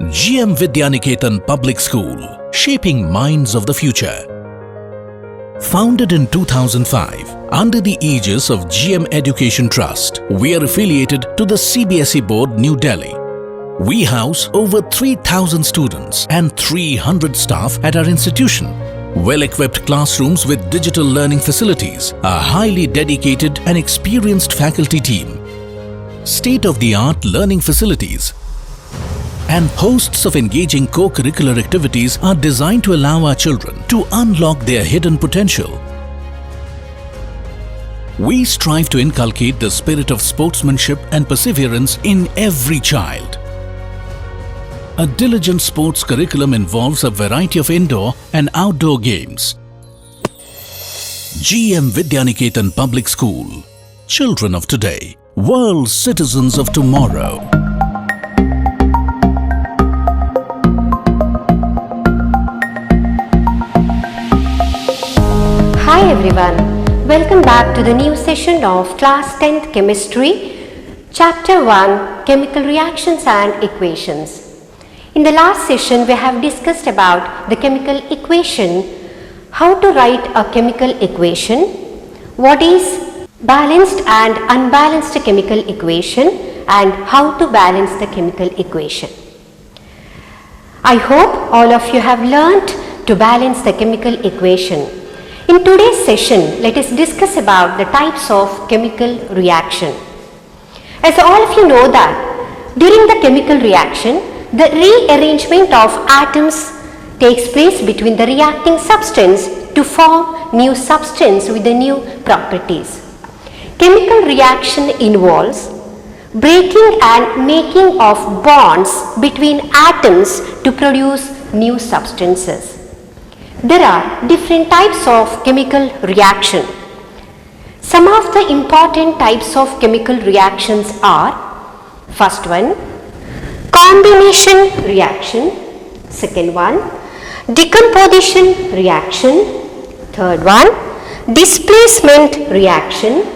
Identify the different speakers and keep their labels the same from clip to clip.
Speaker 1: GM Vidyaniketan Public School, shaping minds of the future. Founded in 2005 under the aegis of GM Education Trust, we are affiliated to the CBSE Board, New Delhi. We house over 3,000 students and 300 staff at our institution. Well-equipped classrooms with digital learning facilities, a highly dedicated and experienced faculty team, state-of-the-art learning facilities, and hosts of engaging co-curricular activities are designed to allow our children to unlock their hidden potential. We strive to inculcate the spirit of sportsmanship and perseverance in every child. A diligent sports curriculum involves a variety of indoor and outdoor games. GM Vidyaniketan Public School. Children of today, world citizens of tomorrow.
Speaker 2: Hi everyone, welcome back to the new session of Class 10th Chemistry, Chapter 1, Chemical Reactions and Equations. In the last session, we have discussed about the chemical equation, how to write a chemical equation, what is balanced and unbalanced chemical equation, and how to balance the chemical equation. I hope all of you have learnt to balance the chemical equation. In today's session, let us discuss about the types of chemical reaction. As all of you know that during the chemical reaction, the rearrangement of atoms takes place between the reacting substance to form new substance with the new properties. Chemical reaction involves breaking and making of bonds between atoms to produce new substances. There are different types of chemical reaction. Some of the important types of chemical reactions are: first one, combination reaction; second one, decomposition reaction; third one, displacement reaction;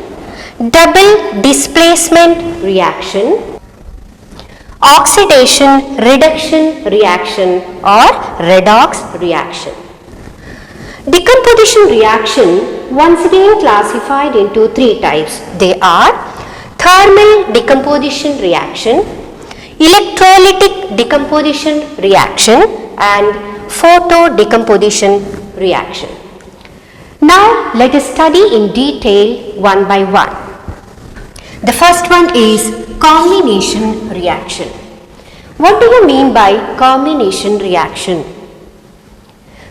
Speaker 2: double displacement reaction; oxidation reduction reaction or redox reaction. Decomposition reaction once again classified into three types. They are thermal decomposition reaction, electrolytic decomposition reaction, and photo decomposition reaction. Now let us study in detail one by one. The first one is combination reaction. What do you mean by combination reaction?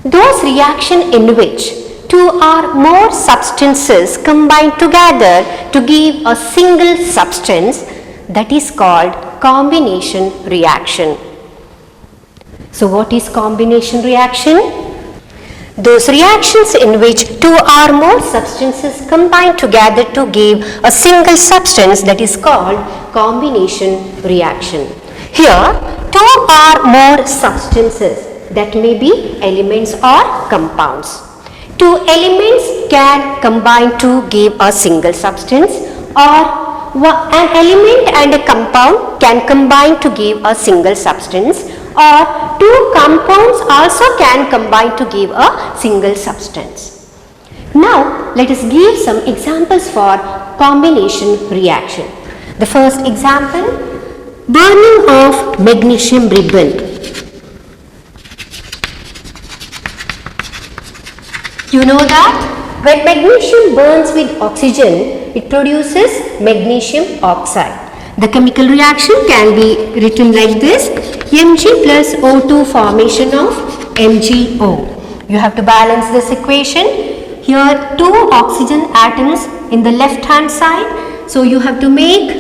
Speaker 2: Those reactions in which two or more substances combine together to give a single substance, that is called combination reaction. So what is combination reaction? Those reactions in which two or more substances combine together to give a single substance, that is called combination reaction. Here, two or more substances, that may be elements or compounds. Two elements can combine to give a single substance, or an element and a compound can combine to give a single substance, or two compounds also can combine to give a single substance. Now let us give some examples for combination reaction. The first example, burning of magnesium ribbon. You know that when magnesium burns with oxygen, it produces magnesium oxide. The chemical reaction can be written like this: Mg plus O2 formation of MgO. You have to balance this equation. Here two oxygen atoms in the left hand side. So you have to make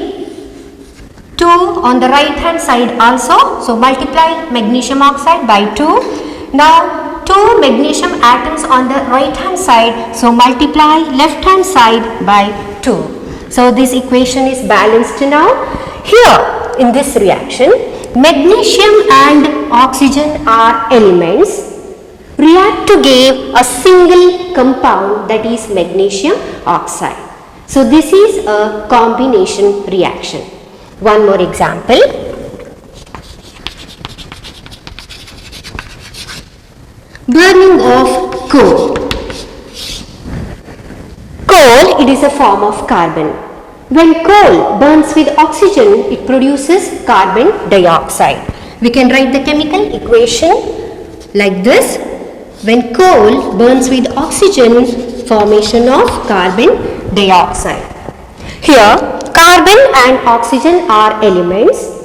Speaker 2: 2 on the right hand side also. So multiply magnesium oxide by 2. Now 2 magnesium atoms on the right hand side, so multiply left hand side by 2. So this equation is balanced now. Here in this reaction, magnesium and oxygen are elements, react to give a single compound, that is magnesium oxide. So this is a combination reaction. One more example. Burning of coal. Coal, it is a form of carbon. When coal burns with oxygen, it produces carbon dioxide. We can write the chemical equation like this. When coal burns with oxygen, formation of carbon dioxide. Here, carbon and oxygen are elements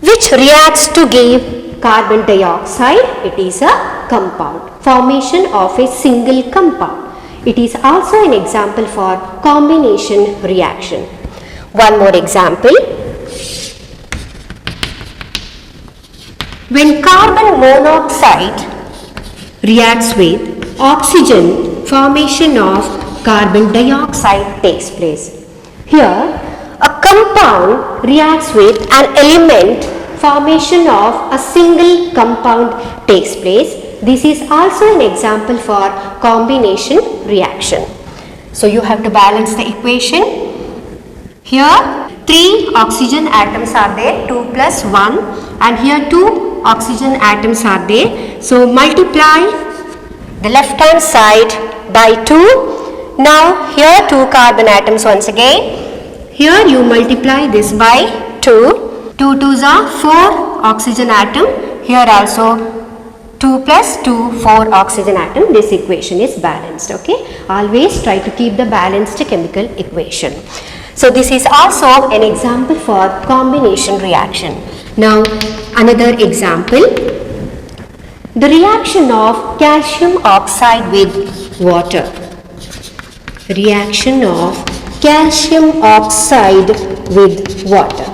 Speaker 2: which reacts to give carbon dioxide. It is a compound. Formation of a single compound. It is also an example for combination reaction. One more example. When carbon monoxide reacts with oxygen, formation of carbon dioxide takes place. Here, a compound reacts with an element, formation of a single compound takes place. This is also an example for combination reaction. So you have to balance the equation. Here 3 oxygen atoms are there, 2 plus 1, and here 2 oxygen atoms are there. So multiply the left hand side by 2. Now here 2 carbon atoms once again. Here you multiply this by 2. 2 2s are 4 oxygen atom. Here also 2 plus 2, 4 oxygen atom. This equation is balanced. Okay. Always try to keep the balanced chemical equation. So this is also an example for combination reaction. Now another example. The reaction of calcium oxide with water. Reaction of calcium oxide with water.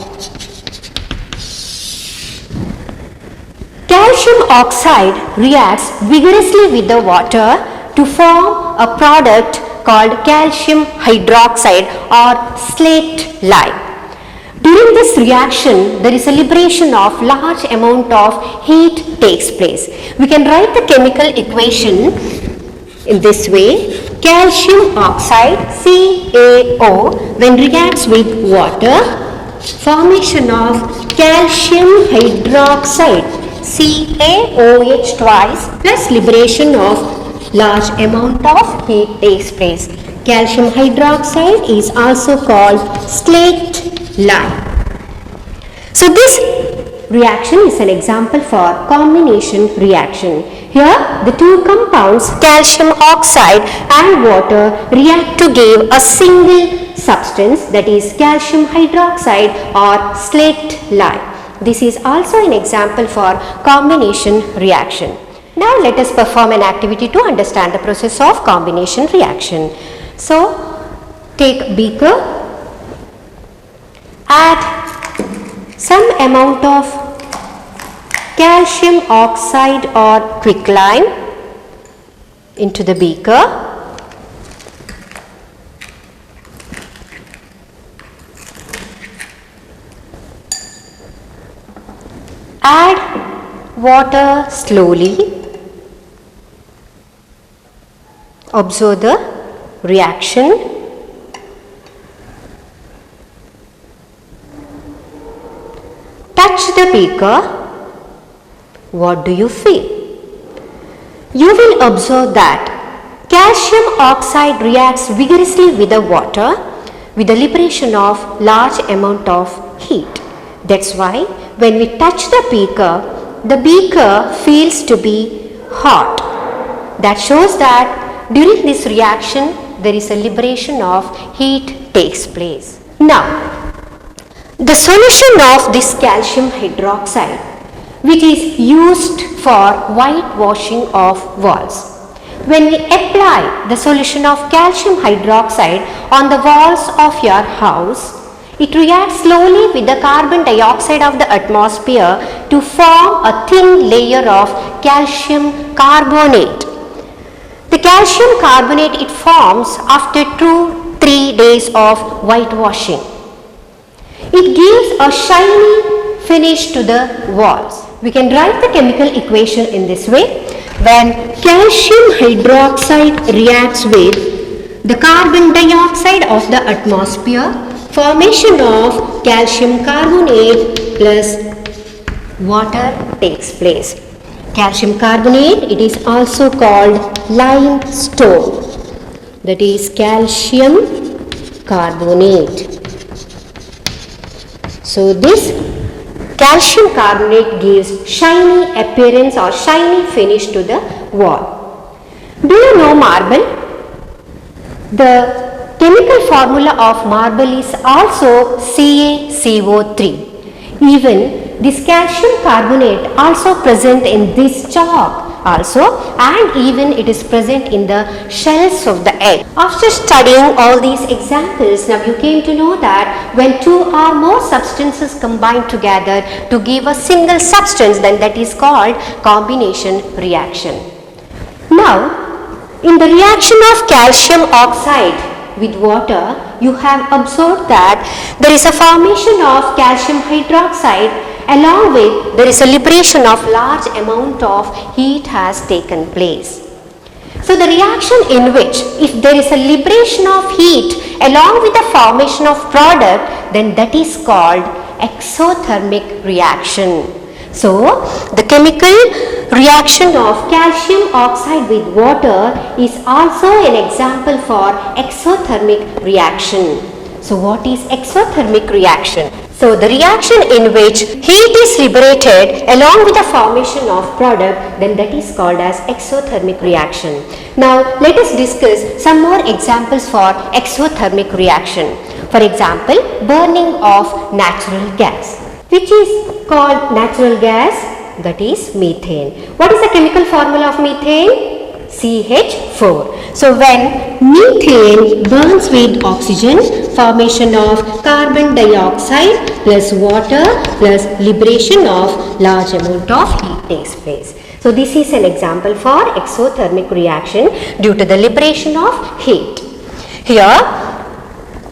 Speaker 2: Calcium oxide reacts vigorously with the water to form a product called calcium hydroxide or slaked lime. During this reaction, there is a liberation of large amount of heat takes place. We can write the chemical equation in this way. Calcium oxide CaO when reacts with water, formation of calcium hydroxide CaOH twice plus liberation of large amount of heat takes place. Calcium hydroxide is also called slaked lime. So this reaction is an example for combination reaction. Here the two compounds calcium oxide and water react to give a single substance, that is calcium hydroxide or slaked lime. This is also an example for combination reaction. Now let us perform an activity to understand the process of combination reaction. So take beaker, add some amount of calcium oxide or quicklime into the beaker. Add water slowly. Observe the reaction. Touch the beaker. What do you feel? You will observe that calcium oxide reacts vigorously with the water with the liberation of large amount of heat. That's why when we touch the beaker feels to be hot. That shows that during this reaction there is a liberation of heat takes place. Now, the solution of this calcium hydroxide, which is used for whitewashing of walls. When we apply the solution of calcium hydroxide on the walls of your house, it reacts slowly with the carbon dioxide of the atmosphere to form a thin layer of calcium carbonate. The calcium carbonate it forms after 2-3 days of whitewashing. It gives a shiny finish to the walls. We can write the chemical equation in this way. When calcium hydroxide reacts with the carbon dioxide of the atmosphere, formation of calcium carbonate plus water takes place. calcium carbonate, it is also called limestone. That is calcium carbonate. So this calcium carbonate gives shiny appearance or shiny finish to the wall. Do you know marble? The chemical formula of marble is also CaCO3. Even this calcium carbonate also present in this chalk also, and even it is present in the shells of the egg. After studying all these examples, now you came to know that when two or more substances combine together to give a single substance, then that is called combination reaction. Now, in the reaction of calcium oxide with water, you have observed that there is a formation of calcium hydroxide, along with there is a liberation of large amount of heat has taken place. So the reaction in which if there is a liberation of heat along with the formation of product, then that is called exothermic reaction. So the chemical reaction of calcium oxide with water is also an example for exothermic reaction. So what is exothermic reaction? So the reaction in which heat is liberated along with the formation of product, then that is called as exothermic reaction. Now let us discuss some more examples for exothermic reaction. For example, burning of natural gas. Which is called natural gas? That is methane. What is the chemical formula of methane? CH4. So when methane burns with oxygen, formation of carbon dioxide plus water plus liberation of large amount of heat takes place. So this is an example for exothermic reaction due to the liberation of heat. Here,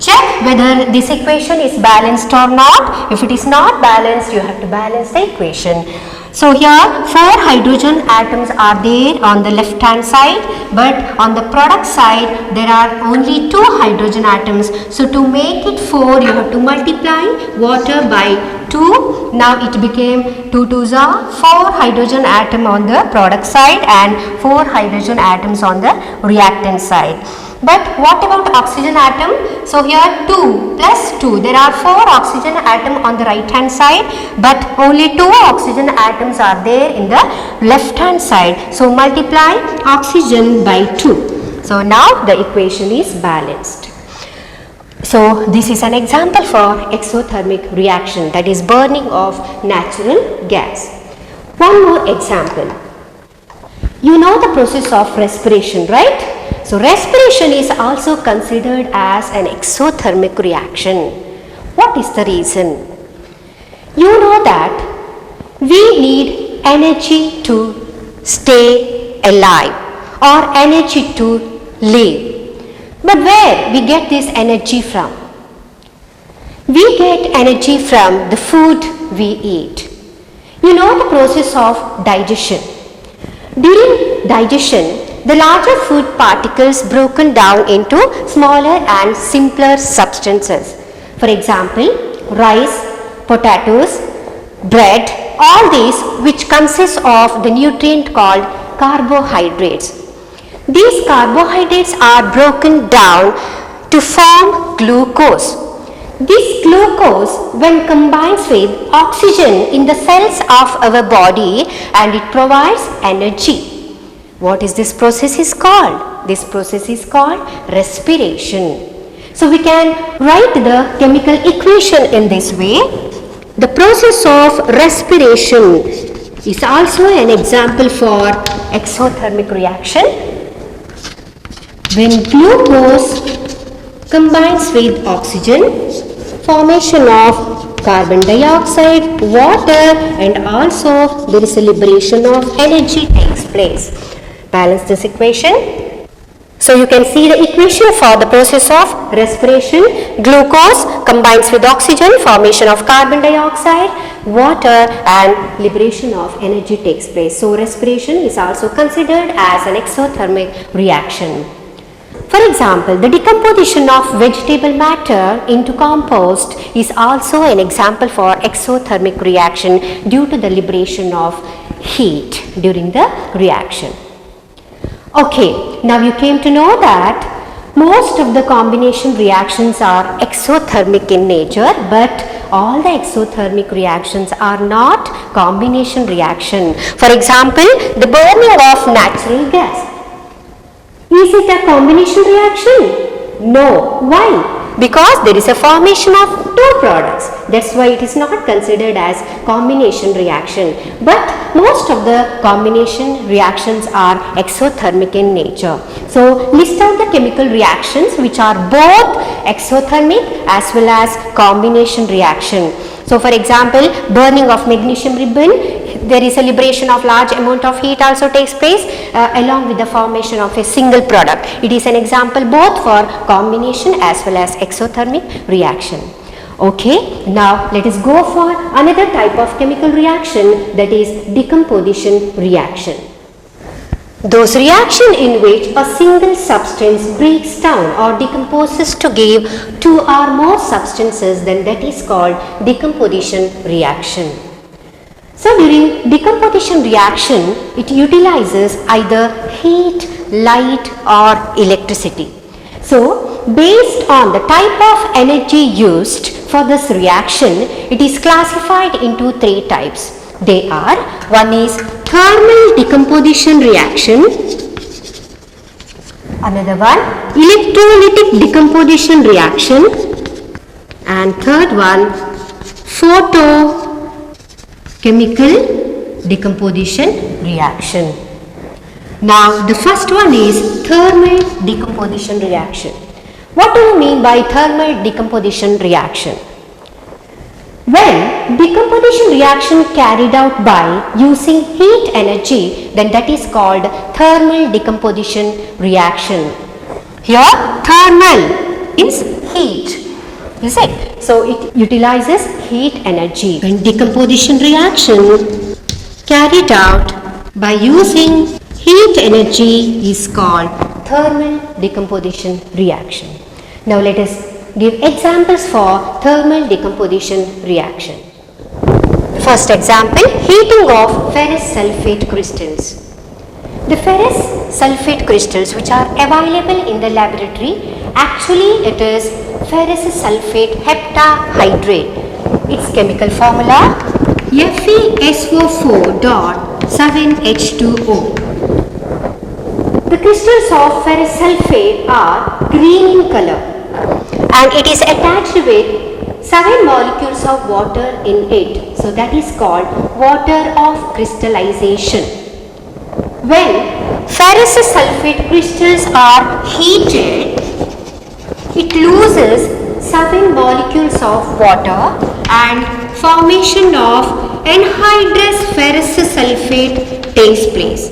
Speaker 2: check whether this equation is balanced or not. If it is not balanced, you have to balance the equation. So here 4 hydrogen atoms are there on the left hand side, but on the product side there are only 2 hydrogen atoms. So to make it 4, you have to multiply water by 2. Now it became 2 2s are 4 hydrogen atom on the product side and 4 hydrogen atoms on the reactant side. But what about oxygen atom? So here 2 plus 2, there are 4 oxygen atom on the right hand side, but only 2 oxygen atoms are there in the left hand side. So multiply oxygen by 2. So now the equation is balanced. So this is an example for exothermic reaction, that is burning of natural gas. One more example. You know the process of respiration, right? So respiration is also considered as an exothermic reaction. What is the reason? You know that we need energy to stay alive or energy to live. But where we get this energy from? We get energy from the food we eat. You know the process of digestion. During digestion, the larger food particles broken down into smaller and simpler substances. For example, rice, potatoes, bread, all these which consist of the nutrient called carbohydrates. These carbohydrates are broken down to form glucose. This glucose, when combines with oxygen in the cells of our body, and it provides energy. What is this process is called? This process is called respiration. So we can write the chemical equation in this way. The process of respiration is also an example for exothermic reaction. When glucose combines with oxygen, formation of carbon dioxide, water, and also there is a liberation of energy takes place. Balance this equation. So you can see the equation for the process of respiration. Glucose combines with oxygen, formation of carbon dioxide, water, and liberation of energy takes place. So respiration is also considered as an exothermic reaction. For example, the decomposition of vegetable matter into compost is also an example for exothermic reaction due to the liberation of heat during the reaction. Okay, now you came to know that most of the combination reactions are exothermic in nature, but all the exothermic reactions are not combination reaction. For example, the burning of natural gas. Is it a combination reaction? No. Why? Because there is a formation of two products. That's why it is not considered as combination reaction. But most of the combination reactions are exothermic in nature. So list out the chemical reactions which are both exothermic as well as combination reaction. So for example, burning of magnesium ribbon, there is a liberation of large amount of heat also takes place along with the formation of a single product. It is an example both for combination as well as exothermic reaction. Okay, now let us go for another type of chemical reaction, that is decomposition reaction. Those reactions in which a single substance breaks down or decomposes to give two or more substances, then that is called decomposition reaction. So during decomposition reaction, it utilizes either heat, light or electricity. So based on the type of energy used for this reaction, it is classified into three types. They are, one is thermal decomposition reaction, another one electrolytic decomposition reaction, and third one photochemical decomposition reaction. Now the first one is thermal decomposition reaction. What do you mean by thermal decomposition reaction? When decomposition reaction carried out by using heat energy, then that is called thermal decomposition reaction. Here thermal means heat, is it? So it utilizes heat energy. When decomposition reaction carried out by using heat energy is called thermal decomposition reaction. Now let us give examples for thermal decomposition reaction. First example, heating of ferrous sulfate crystals. The ferrous sulfate crystals which are available in the laboratory, actually it is ferrous sulfate heptahydrate. Its chemical formula FeSO4.7H2O. The crystals of ferrous sulfate are green in color, and it is attached with 7 molecules of water in it. So that is called water of crystallization. When ferrous sulfate crystals are heated, it loses 7 molecules of water and formation of anhydrous ferrous sulfate takes place.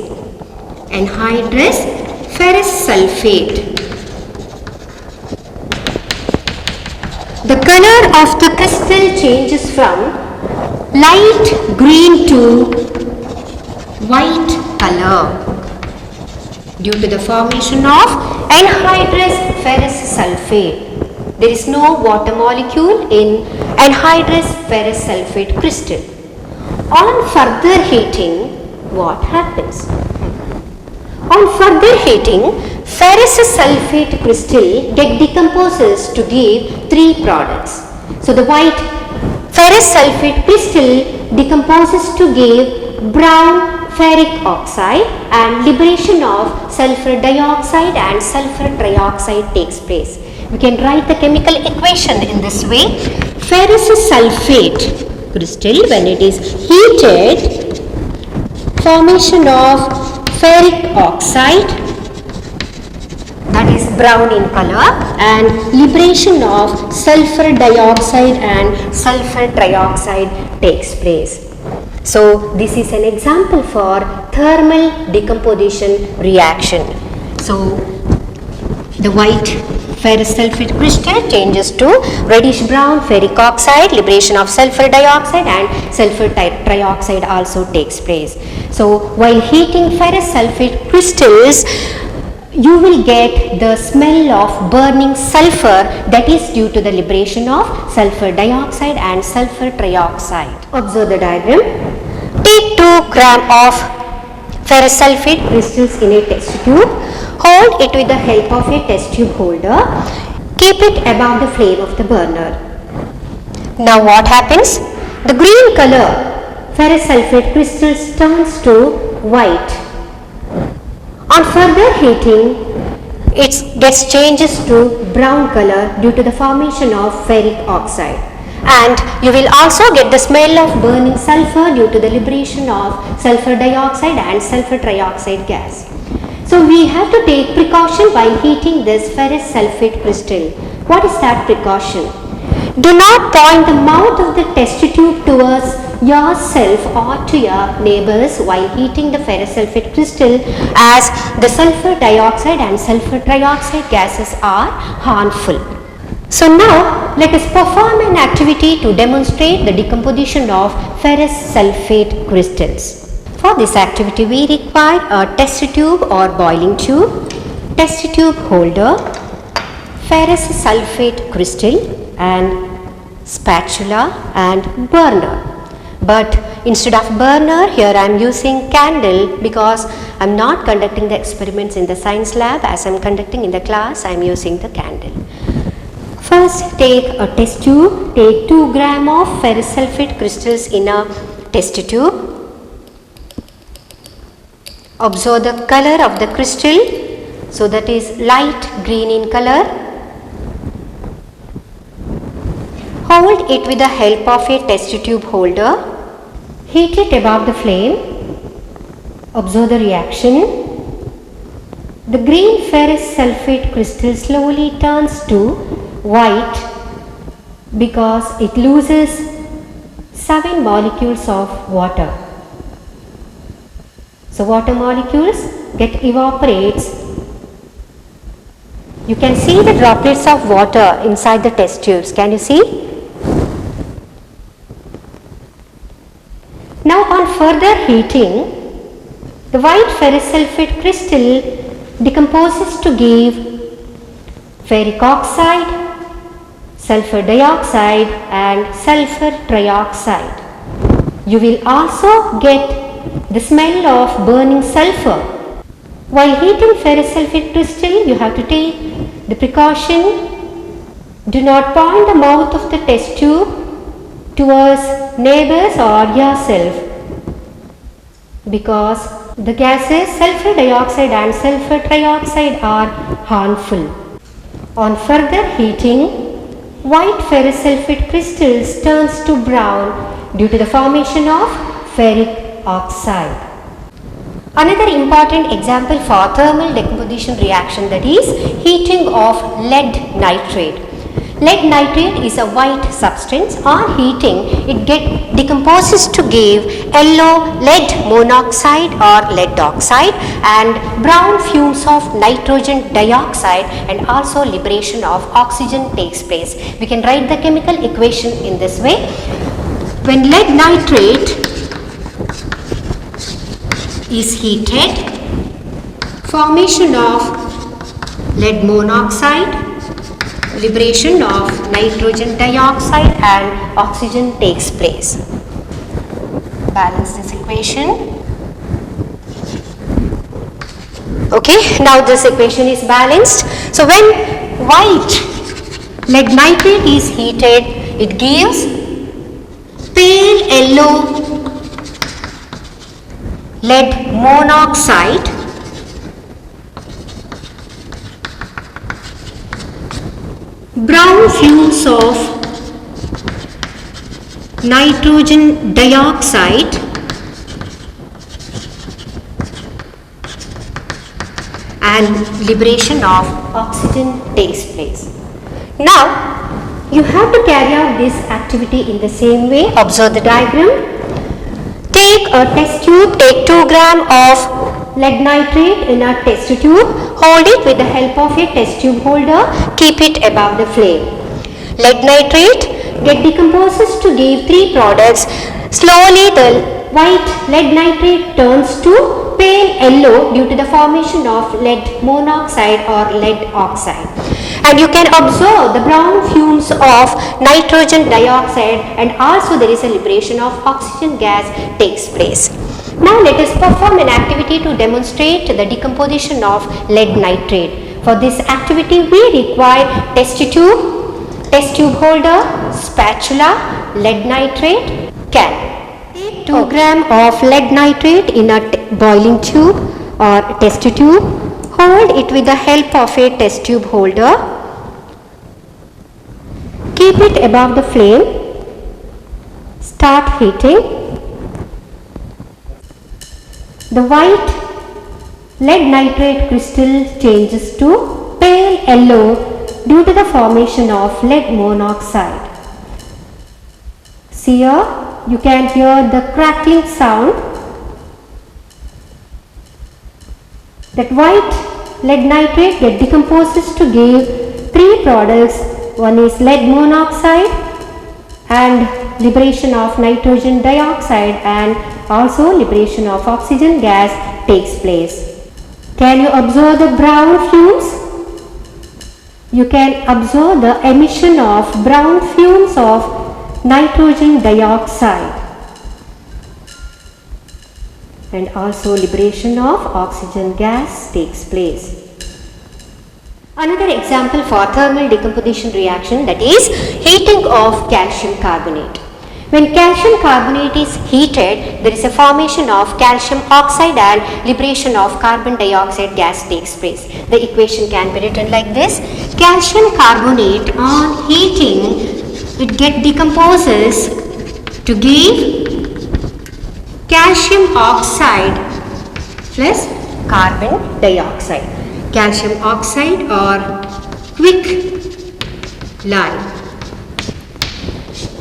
Speaker 2: Anhydrous ferrous sulfate. The color of the crystal changes from light green to white color due to the formation of anhydrous ferrous sulfate. There is no water molecule in anhydrous ferrous sulfate crystal. On further heating, what happens? On further heating, ferrous sulfate crystal decomposes to give 3 products. So the white ferrous sulfate crystal decomposes to give brown ferric oxide, and liberation of sulfur dioxide and sulfur trioxide takes place. We can write the chemical equation in this way. Ferrous sulfate crystal, when it is heated, formation of ferric oxide, that is brown in color, and liberation of sulfur dioxide and sulfur trioxide takes place. So this is an example for thermal decomposition reaction. So the white ferrous sulfate crystal changes to reddish brown ferric oxide, liberation of sulfur dioxide and sulfur trioxide also takes place. So while heating ferrous sulfate crystals, you will get the smell of burning sulfur, that is due to the liberation of sulfur dioxide and sulfur trioxide. Observe the diagram. T Take 2 gram of ferrous sulfate crystals in a test tube. Hold it with the help of a test tube holder. Keep it above the flame of the burner. Now what happens? The green color ferrous sulfate crystals turns to white. On further heating, it gets changes to brown color due to the formation of ferric oxide. And you will also get the smell of burning sulfur due to the liberation of sulfur dioxide and sulfur trioxide gas. So we have to take precaution while heating this ferrous sulfate crystal. What is that precaution? Do not point the mouth of the test tube towards yourself or to your neighbors while heating the ferrous sulfate crystal, as the sulfur dioxide and sulfur trioxide gases are harmful. So now let us perform an activity to demonstrate the decomposition of ferrous sulfate crystals. For this activity we require a test tube or boiling tube, test tube holder, ferrous sulfate crystal and spatula and burner. But instead of burner, here I am using candle because I am not conducting the experiments in the science lab. As I am conducting in the class, I am using the candle. First take a test tube, take 2 gram of ferrous sulfate crystals in a test tube. Observe the color of the crystal, so that is light green in color. Hold it with the help of a test tube holder. Heat it above the flame. Observe the reaction. The green ferrous sulfate crystal slowly turns to white because it loses 7 molecules of water. So water molecules get evaporates. You can see the droplets of water inside the test tubes. Can you see? Now on further heating, the white ferrous sulfate crystal decomposes to give ferric oxide, sulfur dioxide and sulfur trioxide. You will also get the smell of burning sulfur. While heating ferrous sulfate crystal, you have to take the precaution. Do not point the mouth of the test tube towards neighbors or yourself, because the gases sulfur dioxide and sulfur trioxide are harmful. On further heating, white ferrous sulfate crystals turns to brown due to the formation of ferric oxide. Another important example for thermal decomposition reaction, that is heating of lead nitrate. Lead nitrate is a white substance. On heating, it decomposes to give yellow lead monoxide or lead oxide and brown fumes of nitrogen dioxide, and also liberation of oxygen takes place. We can write the chemical equation in this way. When lead nitrate is heated, formation of lead monoxide, liberation of nitrogen dioxide and oxygen takes place. Balance this equation. Okay, now this equation is balanced. So when white lead nitrate is heated, it gives pale yellow lead monoxide, brown fumes of nitrogen dioxide, and liberation of oxygen takes place. Now you have to carry out this activity in the same way. Observe the diagram. Take a test tube, take 2 gram of lead nitrate in a test tube, hold it with the help of a test tube holder, keep it above the flame. Lead nitrate decomposes to give 3 products. Slowly the white lead nitrate turns to pale yellow due to the formation of lead monoxide or lead oxide. and you can observe the brown fumes of nitrogen dioxide, and also there is a liberation of oxygen gas takes place. Now let us perform an activity to demonstrate the decomposition of lead nitrate. For this activity we require test tube holder, spatula, lead nitrate, can. Take 2 gram of lead nitrate in a boiling tube or test tube. Hold it with the help of a test tube holder. Keep it above the flame. Start heating. The white lead nitrate crystal changes to pale yellow due to the formation of lead monoxide. See here, you can hear the crackling sound. That white lead nitrate get decomposes to give 3 products. One is lead monoxide and liberation of nitrogen dioxide, and also liberation of oxygen gas takes place. Can you observe the brown fumes? You can observe the emission of brown fumes of nitrogen dioxide and also liberation of oxygen gas takes place. Another example for thermal decomposition reaction, that is heating of calcium carbonate. When calcium carbonate is heated, there is a formation of calcium oxide and liberation of carbon dioxide gas takes place. The equation can be written like this: calcium carbonate on heating, it decomposes to give calcium oxide plus carbon dioxide. Calcium oxide or quicklime.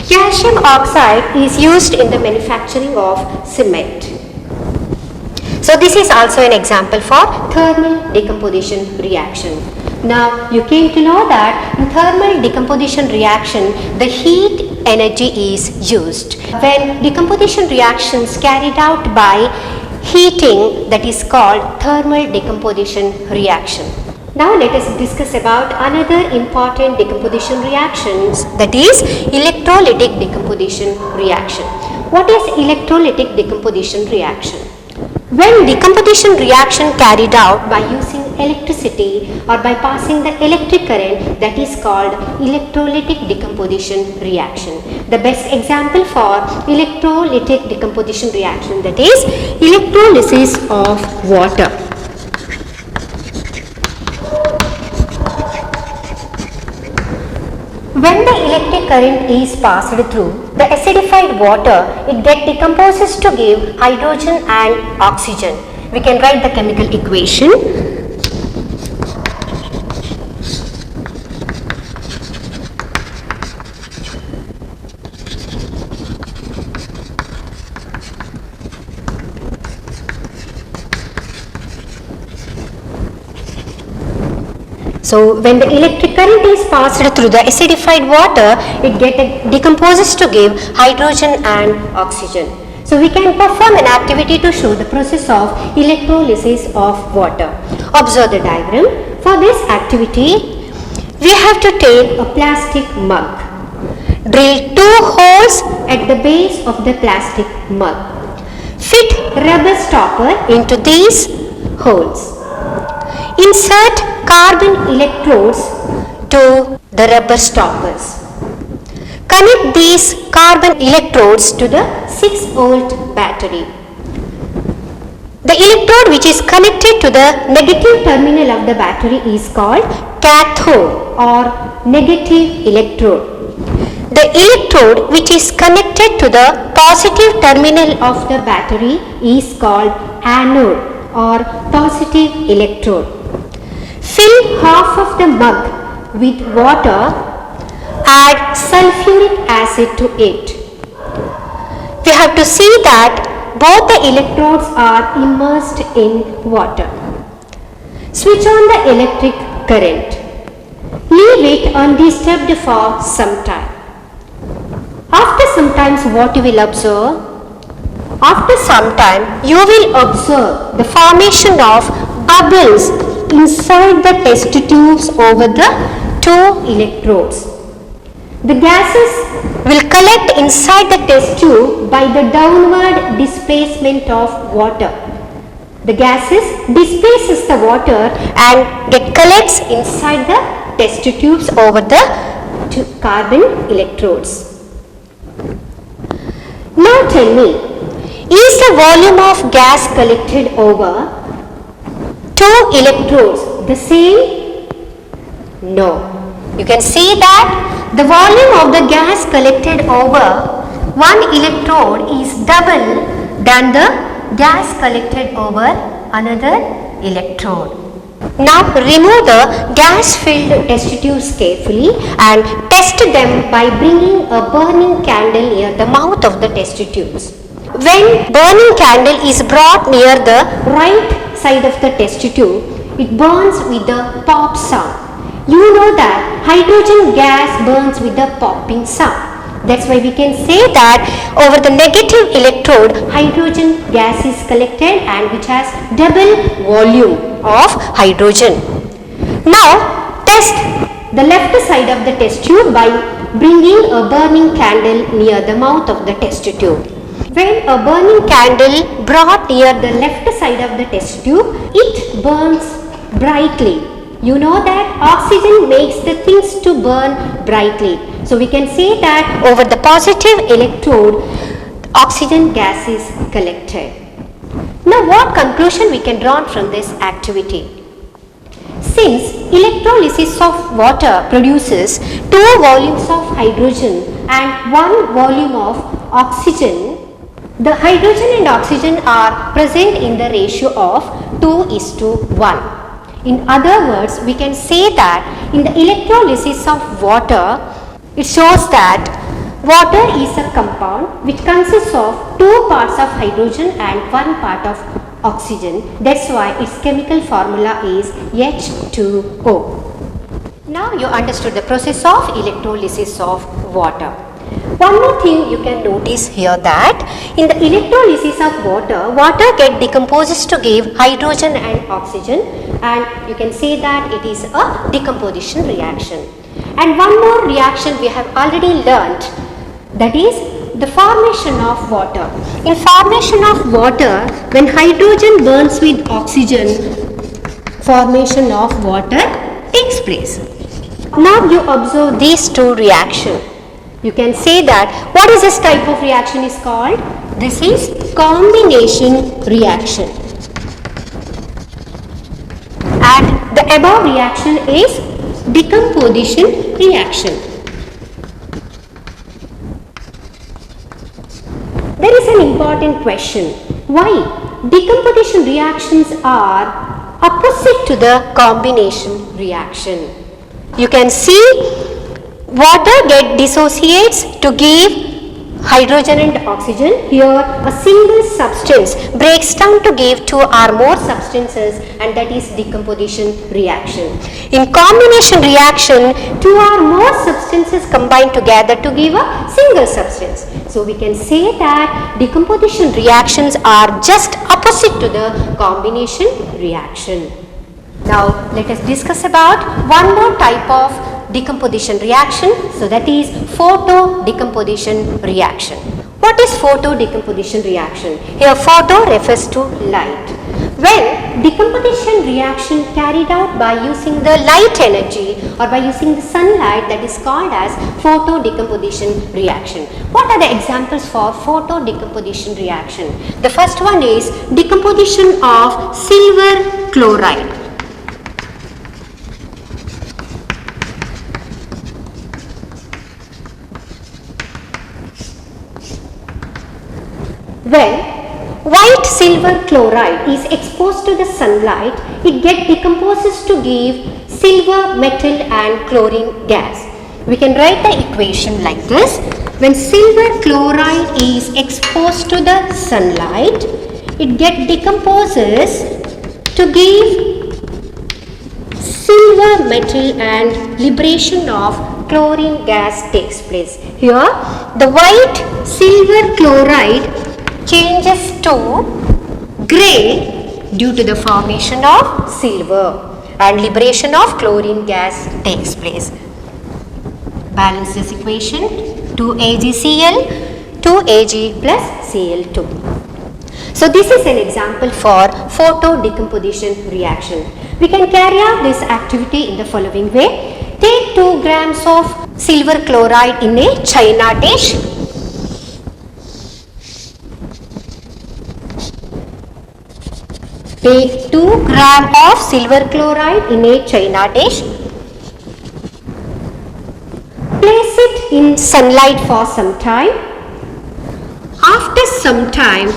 Speaker 2: Calcium oxide is used in the manufacturing of cement. So this is also an example for thermal decomposition reaction. Now you came to know that in thermal decomposition reaction the heat energy is used. When decomposition reactions carried out by heating, that is called thermal decomposition reaction. Now let us discuss about another important decomposition reactions, that is electrolytic decomposition reaction. What is electrolytic decomposition reaction? When decomposition reaction carried out by using electricity or by passing the electric current, that is called electrolytic decomposition reaction. The best example for electrolytic decomposition reaction, that is electrolysis of water. When the electric current is passed through the acidified water, it decomposes to give hydrogen and oxygen. We can write the chemical equation. So when the electric current is passed through the acidified water, it decomposes to give hydrogen and oxygen. So we can perform an activity to show the process of electrolysis of water. Observe the diagram. For this activity, we have to take a plastic mug. Drill 2 holes at the base of the plastic mug. Fit rubber stopper into these holes. Insert carbon electrodes to the rubber stoppers. Connect these carbon electrodes to the 6-volt battery. The electrode which is connected to the negative terminal of the battery is called cathode or negative electrode. The electrode which is connected to the positive terminal of the battery is called anode or positive electrode. Fill half of the mug with water, add sulfuric acid to it. We have to see that both the electrodes are immersed in water. Switch on the electric current. Leave it undisturbed for some time. After some time, what you will observe? After some time, you will observe the formation of bubbles inside the test tubes over the two electrodes. The gases will collect inside the test tube by the downward displacement of water. The gases displaces the water and collects inside the test tubes over the carbon electrodes. Now tell me, is the volume of gas collected over two electrodes the same? No. You can see that the volume of the gas collected over one electrode is double than the gas collected over another electrode. Now remove the gas filled test tubes carefully and test them by bringing a burning candle near the mouth of the test tubes. When burning candle is brought near the right side of the test tube, it burns with a pop sound. You know that hydrogen gas burns with a popping sound. That's why we can say that over the negative electrode, hydrogen gas is collected and which has double volume of hydrogen. Now test the left side of the test tube by bringing a burning candle near the mouth of the test tube. When a burning candle brought near the left side of the test tube, it burns brightly. You know that oxygen makes the things to burn brightly. So we can say that over the positive electrode, oxygen gas is collected. Now what conclusion we can draw from this activity? Since electrolysis of water produces two volumes of hydrogen and one volume of oxygen, the hydrogen and oxygen are present in the ratio of 2:1. In other words, we can say that in the electrolysis of water, it shows that water is a compound which consists of two parts of hydrogen and one part of oxygen. That's why its chemical formula is H2O. Now you understood the process of electrolysis of water. One more thing you can notice here that in the electrolysis of water, water get decomposes to give hydrogen and oxygen, and you can say that it is a decomposition reaction. And one more reaction we have already learnt, that is the formation of water. In formation of water, when hydrogen burns with oxygen, formation of water takes place. Now you observe these two reactions. You can say that what is this type of reaction is called? This is combination reaction. And the above reaction is decomposition reaction. There is an important question. Why decomposition reactions are opposite to the combination reaction? You can see water dissociates to give hydrogen and oxygen. Here a single substance breaks down to give two or more substances, and that is decomposition reaction. In combination reaction, two or more substances combine together to give a single substance. So we can say that decomposition reactions are just opposite to the combination reaction. Now let us discuss about one more type of decomposition reaction, so that is photo decomposition reaction. What is photo decomposition reaction? Here photo refers to light. When decomposition reaction carried out by using the light energy or by using the sunlight, that is called as photo decomposition reaction. What are the examples for photo decomposition reaction? The first one is decomposition of silver chloride. When white silver chloride is exposed to the sunlight, it decomposes to give silver metal and chlorine gas. We can write the equation like this. When silver chloride is exposed to the sunlight, it decomposes to give silver metal and liberation of chlorine gas takes place. Here the white silver chloride changes to grey due to the formation of silver. and liberation of chlorine gas takes place. Balance this equation, 2AgCl, 2Ag plus Cl2. So this is an example for photo decomposition reaction. We can carry out this activity in the following way. Take 2 grams of silver chloride in a china dish. Take 2 grams of silver chloride in a china dish. Place it in sunlight for some time. After some time,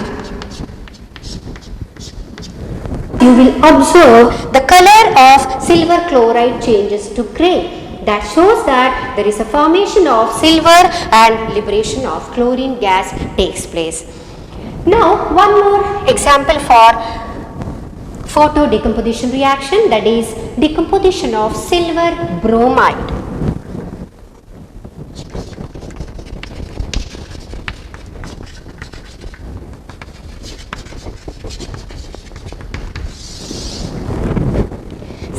Speaker 2: you will observe the color of silver chloride changes to grey. That shows that there is a formation of silver and liberation of chlorine gas takes place. Now, one more example for photo decomposition reaction, that is decomposition of silver bromide.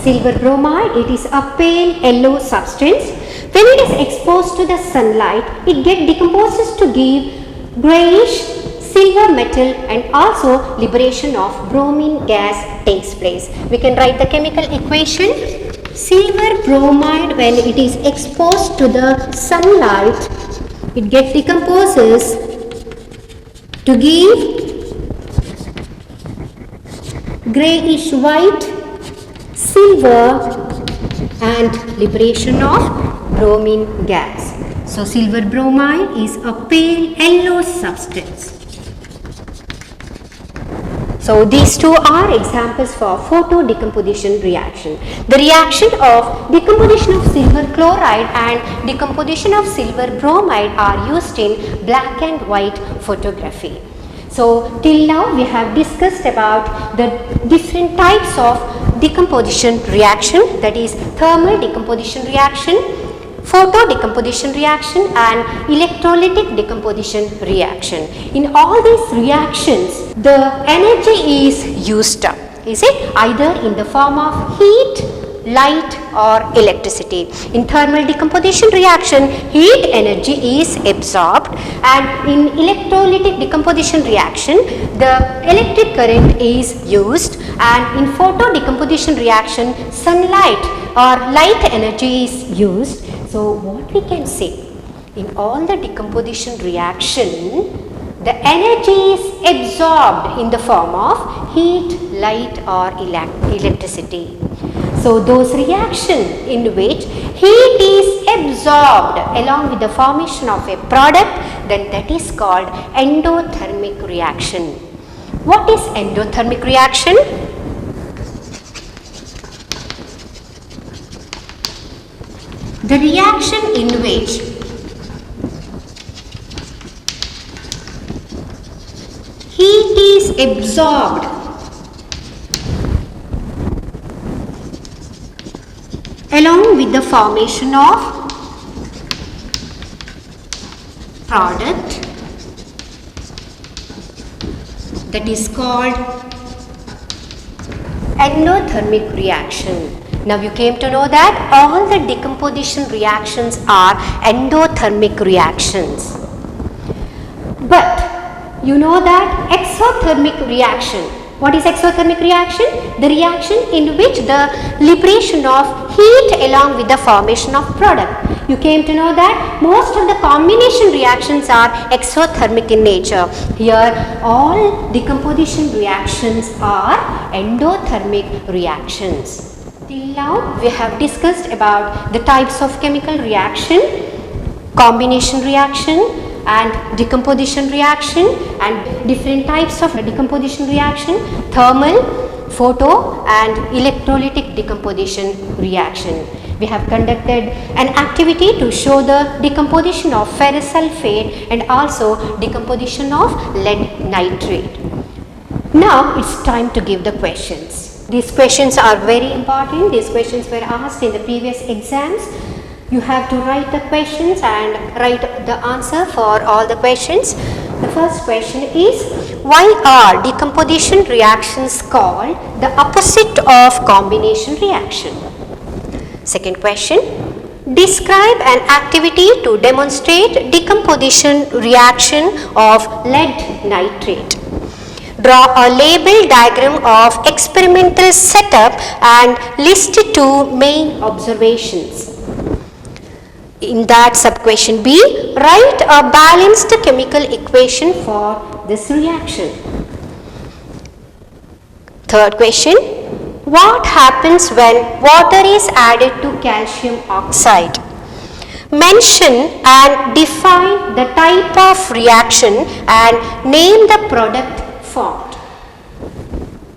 Speaker 2: Silver bromide, it is a pale yellow substance. When it is exposed to the sunlight, it decomposes to give grayish silver metal, and also liberation of bromine gas takes place. We can write the chemical equation. Silver bromide, when it is exposed to the sunlight, it decomposes to give grayish white silver and liberation of bromine gas. So silver bromide is a pale yellow substance. So these two are examples for photo decomposition reaction. The reaction of decomposition of silver chloride and decomposition of silver bromide are used in black and white photography. So till now we have discussed about the different types of decomposition reaction, that is thermal decomposition reaction, photo decomposition reaction and electrolytic decomposition reaction. In all these reactions, the energy is used up, is it? Either in the form of heat, light or electricity. In thermal decomposition reaction, heat energy is absorbed, and in electrolytic decomposition reaction, the electric current is used, and in photo decomposition reaction, sunlight or light energy is used. So what we can say, in all the decomposition reaction, the energy is absorbed in the form of heat, light or electricity. So those reactions in which heat is absorbed along with the formation of a product, then that is called endothermic reaction. What is endothermic reaction? The reaction in which heat is absorbed along with the formation of product, that is called endothermic reaction. Now you came to know that all the decomposition reactions are endothermic reactions. But you know that exothermic reaction. What is exothermic reaction? The reaction in which the liberation of heat along with the formation of product. You came to know that most of the combination reactions are exothermic in nature. Here all decomposition reactions are endothermic reactions. Till now we have discussed about the types of chemical reaction, combination reaction and decomposition reaction, and different types of decomposition reaction, thermal, photo and electrolytic decomposition reaction. We have conducted an activity to show the decomposition of ferrous sulfate and also decomposition of lead nitrate. Now it's time to give the questions. These questions are very important. These questions were asked in the previous exams. You have to write the questions and write the answer for all the questions. The first question is, why are decomposition reactions called the opposite of combination reaction? Second question, describe an activity to demonstrate decomposition reaction of lead nitrate. Draw a label diagram of experimental setup and list 2 main observations. In that sub-question B, write a balanced chemical equation for this reaction. Third question, what happens when water is added to calcium oxide? Mention and define the type of reaction and name the product formed.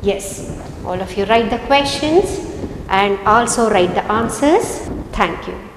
Speaker 2: Yes, all of you write the questions and also write the answers. Thank you.